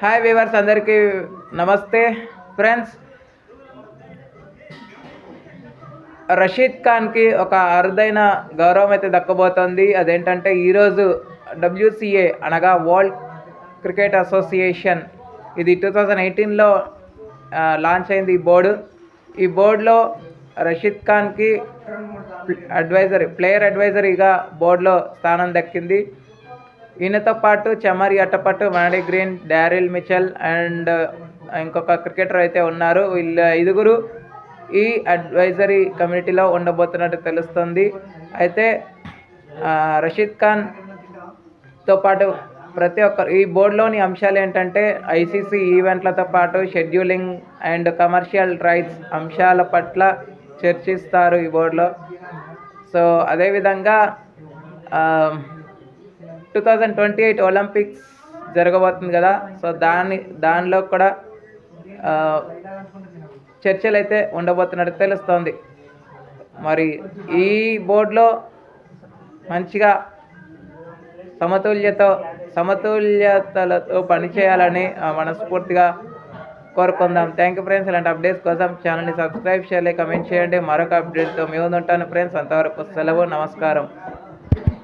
Hi weavers అందరికీ నమస్తే friends. Rashid ఖాన్కి ఒక అరుదైన గౌరవం అయితే దక్కబోతోంది. అదేంటంటే ఈరోజు WCA అనగా వరల్డ్ క్రికెట్ అసోసియేషన్ ఇది 2018లో లాంచ్ అయింది ఈ బోర్డు. ఈ బోర్డులో రషీద్ ఖాన్కి ప్లేయర్ అడ్వైజరీగా బోర్డులో స్థానం దక్కింది. ఈయనతో పాటు Chamari Athapaththu, Maddy Green, Daryl Mitchell and ఇంకొక క్రికెటర్ అయితే ఉన్నారు. వీళ్ళ ఐదుగురు ఈ అడ్వైజరీ కమిటీలో ఉండబోతున్నట్టు తెలుస్తుంది. అయితే రషీద్ ఖాన్తో పాటు ప్రతి ఒక్కరు ఈ బోర్డులోని అంశాలు ఏంటంటే ICC ఈవెంట్లతో పాటు షెడ్యూలింగ్ అండ్ కమర్షియల్ రైట్స్ అంశాల పట్ల చర్చిస్తారు ఈ బోర్డులో. సో అదేవిధంగా 2028 ఒలింపిక్స్ జరగబోతుంది కదా. సో దానిలో కూడా చర్చలు అయితే ఉండబోతున్నట్టు తెలుస్తోంది. మరి ఈ బోర్డులో మంచిగా సమతుల్యతలతో పనిచేయాలని మనస్ఫూర్తిగా కోరుకుందాం. Thank you friends. ఇలాంటి అప్డేట్స్ కోసం ఛానల్ని సబ్స్క్రైబ్ చేయాలి, కమెంట్ చేయండి. మరొక అప్డేట్తో మీ ముందు ఉంటాను ఫ్రెండ్స్. అంతవరకు సెలవు, నమస్కారం.